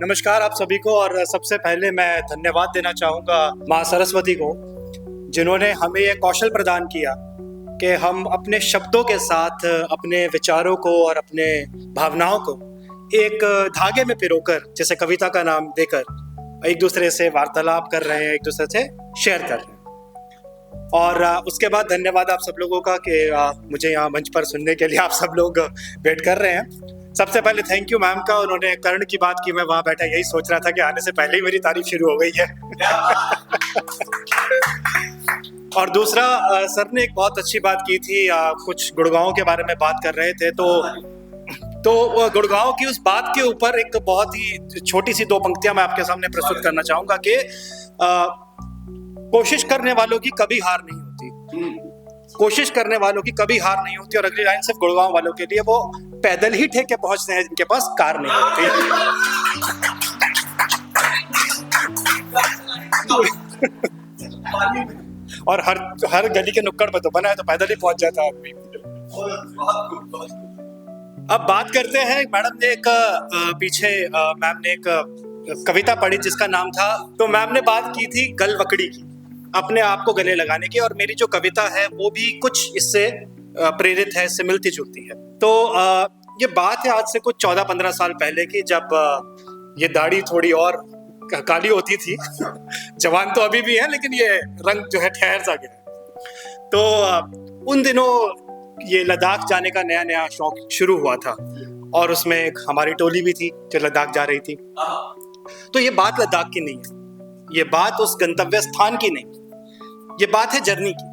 नमस्कार आप सभी को। और सबसे पहले मैं धन्यवाद देना चाहूँगा माँ सरस्वती को, जिन्होंने हमें ये कौशल प्रदान किया कि हम अपने शब्दों के साथ अपने विचारों को और अपने भावनाओं को एक धागे में पिरोकर, जैसे कविता का नाम देकर, एक दूसरे से वार्तालाप कर रहे हैं, एक दूसरे से शेयर कर रहे हैं। और उसके बाद धन्यवाद आप सब लोगों का कि मुझे यहाँ मंच पर सुनने के लिए आप सब लोग वेट कर रहे हैं। सबसे पहले थैंक यू मैम का, उन्होंने कर्ण की बात की। मैं वहाँ बैठा यही सोच रहा था कि आने से पहले ही मेरी तारीफ शुरू हो गई है। और दूसरा, सर ने एक बहुत अच्छी बात की थी, कुछ गुड़गांव के बारे में बात कर रहे थे, तो गुड़गांव की उस बात के ऊपर एक बहुत ही छोटी सी 2 पंक्तियां मैं आपके सामने प्रस्तुत करना चाहूंगा कि कोशिश करने वालों की कभी हार नहीं होती, कोशिश करने वालों की कभी हार नहीं होती। और अगली लाइन सिर्फ गुड़गांव वालों के लिए, वो पैदल ही ठेके पहुंचते हैं जिनके पास कार नहीं होती। और हर गली के नुक्कड़ पे तो बना है, तो पैदल ही पहुंच जाता है आदमी। अब बात करते हैं, मैडम ने एक पीछे मैम ने एक कविता पढ़ी जिसका नाम था, तो मैम ने बात की थी गलवकड़ी की, अपने आप को गले लगाने की। और मेरी जो कविता है वो भी कुछ इससे प्रेरित है, इससे मिलती जुलती है। तो ये बात है आज से कुछ 14-15 साल पहले की, जब ये दाढ़ी थोड़ी और काली होती थी। जवान तो अभी भी है, लेकिन ये रंग जो है ठहर सा गया। तो उन दिनों ये लद्दाख जाने का नया नया शौक शुरू हुआ था, और उसमें एक हमारी टोली भी थी जो लद्दाख जा रही थी। तो ये बात लद्दाख की नहीं है, ये बात उस गंतव्य स्थान की नहीं, ये बात है जर्नी की।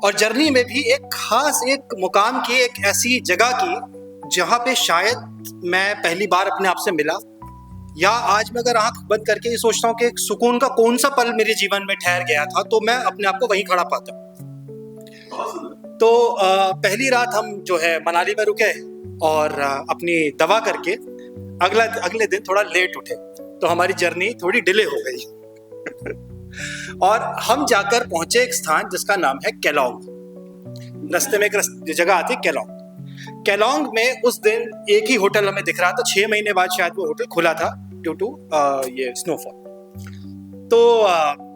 और जर्नी में भी एक खास एक मुकाम की, एक ऐसी जगह की जहां पे शायद मैं पहली बार अपने आप से मिला, या आज मैं अगर आंख बंद करके ये सोचता हूँ कि एक सुकून का कौन सा पल मेरे जीवन में ठहर गया था, तो मैं अपने आप को वहीं खड़ा पाता। तो पहली रात हम जो है मनाली में रुके और अपनी दवा करके अगले दिन थोड़ा लेट उठे, तो हमारी जर्नी थोड़ी डिले हो गई। और हम जाकर पहुंचे एक स्थान जिसका नाम है केलोंग। रास्ते में एक जगह आती है केलोंग। केलोंग में उस दिन एक ही होटल हमें दिख रहा था, 6 महीने बाद शायद वो होटल खुला था ड्यू टू ये स्नोफॉल। तो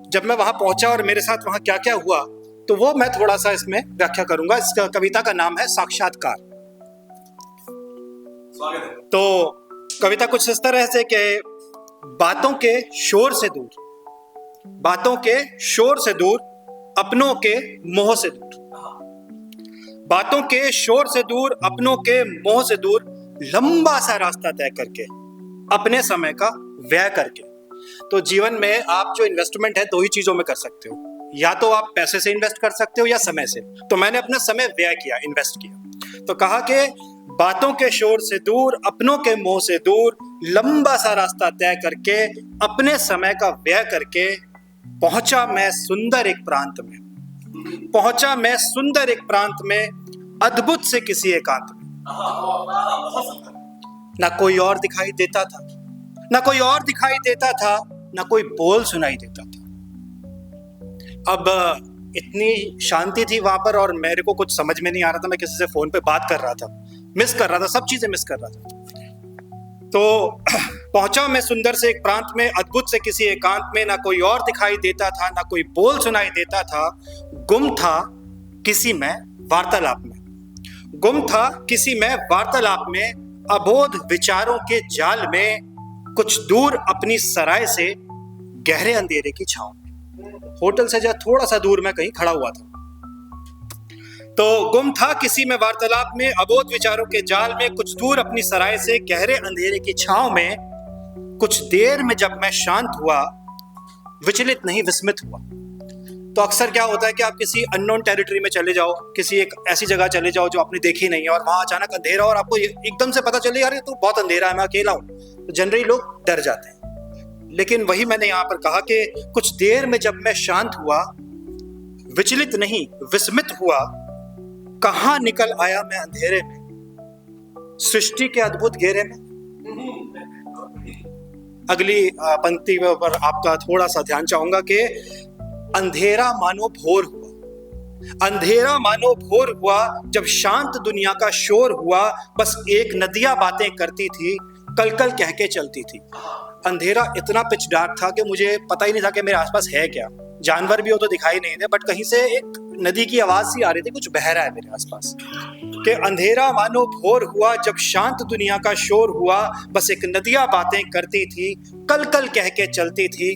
जब मैं वहां पहुंचा और मेरे साथ वहां क्या क्या हुआ, तो वो मैं थोड़ा सा इसमें व्याख्या करूंगा। इस कविता का नाम है साक्षात्कार। तो कविता कुछ इस तरह से कि बातों के शोर से दूर, बातों के शोर से दूर, अपनों के मोह से दूर, बातों के शोर से दूर, अपनों के मोह से दूर, लंबा सा रास्ता तय करके, अपने समय का व्यय करके। तो जीवन में आप जो इन्वेस्टमेंट है 2 ही चीजों में कर सकते हो, या तो आप पैसे से इन्वेस्ट कर सकते हो या समय से। तो मैंने अपना समय व्यय किया, इन्वेस्ट किया। तो कहा कि बातों के शोर से दूर, अपनों के मोह से दूर, लंबा सा रास्ता तय करके, अपने समय का व्यय करके पहुंचा मैं सुंदर एक प्रांत में, पहुंचा मैं सुंदर एक प्रांत में, अद्भुत से किसी एकांत में। ना कोई और दिखाई देता था, ना कोई और दिखाई देता था, ना कोई बोल सुनाई देता था। अब इतनी शांति थी वहां पर, और मेरे को कुछ समझ में नहीं आ रहा था। मैं किसी से फोन पे बात कर रहा था, मिस कर रहा था, सब चीजें मिस कर रहा था। तो पहुंचा मैं सुंदर से एक प्रांत में, अद्भुत से किसी एकांत में, ना कोई और दिखाई देता था, ना कोई बोल सुनाई देता था। गुम था किसी में वार्तालाप में, गुम था किसी में वार्तालाप में, अबोध विचारों के जाल में, कुछ दूर अपनी सराय से, गहरे अंधेरे की छांव में। होटल से जब थोड़ा सा दूर मैं कहीं खड़ा हुआ था। तो गुम था किसी में वार्तालाप में, अबोध विचारों के जाल में, कुछ दूर अपनी सराय से, गहरे अंधेरे की छांव में। कुछ देर में जब मैं शांत हुआ, विचलित नहीं विस्मित हुआ। तो अक्सर क्या होता है कि आप किसी अननोन टेरिटरी में चले जाओ, किसी एक ऐसी जगह चले जाओ जो आपने देखी नहीं है, और वहां अचानक अंधेरा, और आपको एकदम से पता चले यार ये तो बहुत अंधेरा है, मैं अकेला हूं। तो जनरली लोग डर जाते हैं। लेकिन वही मैंने यहाँ पर कहा कि कुछ देर में जब मैं शांत हुआ, विचलित नहीं विस्मित हुआ, कहां निकल आया मैं अंधेरे में, सृष्टि के अद्भुत घेरे में। अगली पंक्ति पर आपका थोड़ा सा ध्यान चाहूंगा कि अंधेरा मानो भोर हुआ, अंधेरा मानो भोर हुआ, जब शांत दुनिया का शोर हुआ। बस एक नदियां बातें करती थी, कल कल कह के चलती थी। अंधेरा इतना पिच डार्क था कि मुझे पता ही नहीं था कि मेरे आसपास है क्या। जानवर भी हो तो दिखाई नहीं दे, बट कहीं से एक नदी की आवाज सी आ रही थी, कुछ बह रहा है मेरे आसपास। कि अंधेरा मानो भोर हुआ जब शांत दुनिया का शोर हुआ, बस एक नदियां बातें करती थी, कल कल कह के चलती थी।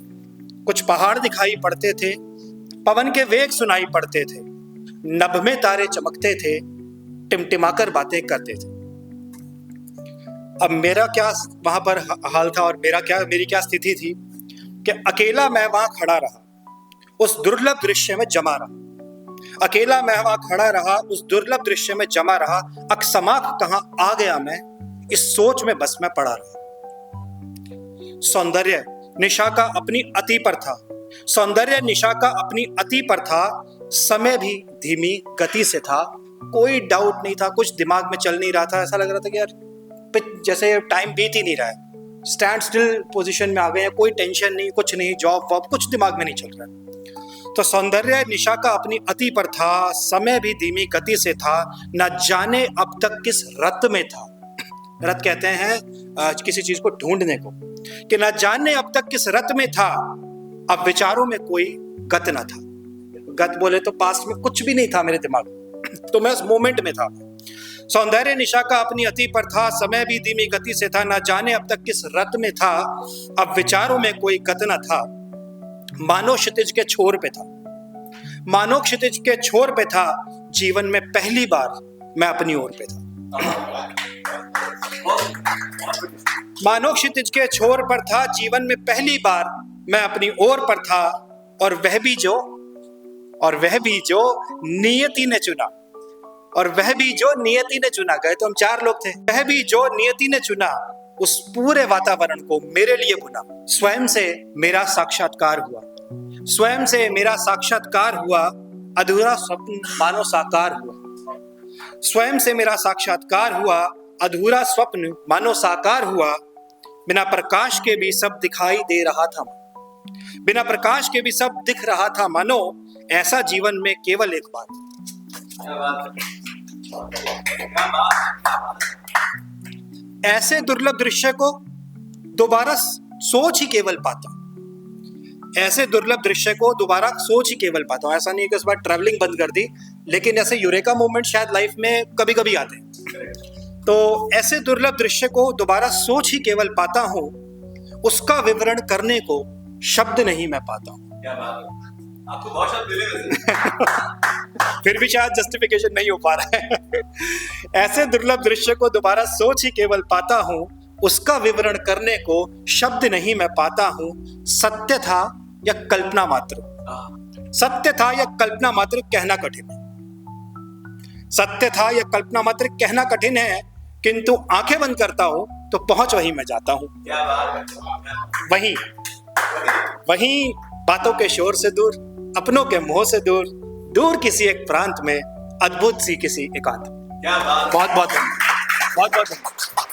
कुछ पहाड़ दिखाई पड़ते थे, पवन के वेग सुनाई पड़ते थे, नभ में तारे चमकते थे, टिमटिमाकर बातें करते थे। अब मेरा क्या वहां पर हाल था और मेरी क्या स्थिति थी कि अकेला मैं वहां खड़ा रहा, उस दुर्लभ दृश्य में जमा रहा। अकेला मैं वहां खड़ा रहा, उस दुर्लभ दृश्य में जमा रहा। अकसमाख कहां आ गया मैं, इस सोच में बस मैं पड़ा रहा। सौंदर्य निशा का अपनी अति पर था, सौंदर्य निशा का अपनी अति पर था। समय भी धीमी गति से था, कोई डाउट नहीं था, कुछ दिमाग में चल नहीं रहा था। ऐसा लग रहा था कि यार जैसे टाइम बीत ही नहीं रहा है, स्टैंड स्टिल पोजीशन में आ गए हैं, कोई टेंशन नहीं, कुछ नहीं, जॉब वॉब कुछ दिमाग में नहीं चल रहा है। तो सौंदर्य निशा का अपनी अति पर था, समय भी धीमी गति से था, न जाने अब तक किस रत में था। रत कहते हैं किसी चीज को ढूंढने को, कि न जाने अब तक किस रत में था। अब विचारों में कोई गत न था। गत बोले तो पास्ट में कुछ भी नहीं था मेरे दिमाग में, तो मैं उस मोमेंट में था। सौंदर्य निशा का अपनी अति पर था, समय भी धीमी गति से था, न जाने अब तक किस रत में था। अब विचारों में कोई गत न था, मानो क्षितिज के छोर पे था, मानो क्षितिज के छोर पे था। जीवन में पहली बार मैं अपनी ओर पे था, मानो क्षितिज के छोर पर था। जीवन में पहली बार मैं अपनी ओर पर था, और वह भी जो नियति ने चुना, और वह भी जो नियति ने चुना। गए तो हम 4 लोग थे। वह भी जो नियति ने चुना, उस पूरे वातावरण को मेरे लिए बुना। स्वयं से मेरा साक्षात्कार हुआ, स्वयं से मेरा साक्षात्कार हुआ, अधूरा स्वप्न मानो साकार हुआ। स्वयं से मेरा साक्षात्कार हुआ, अधूरा स्वप्न मानो साकार हुआ। बिना प्रकाश के भी सब दिखाई दे रहा था, बिना प्रकाश के भी सब दिख रहा था मानो। ऐसा जीवन में केवल एक बार। ऐसे दुर्लभ दृश्य को दोबारा सोच ही केवल पाता, ऐसे दुर्लभ दृश्य को दोबारा सोच ही केवल पाता हूं। ऐसा नहीं है कि उस बार ट्रैवलिंग बंद कर दी, लेकिन ऐसे यूरेका मोमेंट शायद लाइफ में कभी कभी आते हैं। तो ऐसे दुर्लभ दृश्य को दोबारा सोच ही केवल पाता हूं, उसका विवरण करने को शब्द नहीं मैं पाता हूं। क्या बात है, आपको बहुत शब्द मिले वैसे। फिर भी शायद जस्टिफिकेशन नहीं हो पा रहा है। ऐसे दुर्लभ दृश्य को दोबारा सोच ही केवल पाता हूं, उसका विवरण करने को शब्द नहीं मैं पाता हूं। सत्य था या कल्पना मात्र, सत्य था या कल्पना मात्र कहना कठिन है। सत्य था या कल्पना मात्र कहना कठिन है, किंतु आंखें बंद करता हूं तो पहुंच वहीं मैं जाता हूं। क्या बात है। वहीं बातों के शोर से दूर, अपनों के मोह से दूर, दूर किसी एक प्रांत में, अद्भुत सी किसी एकांत। क्या बात। बहुत बहुत धन्यवाद।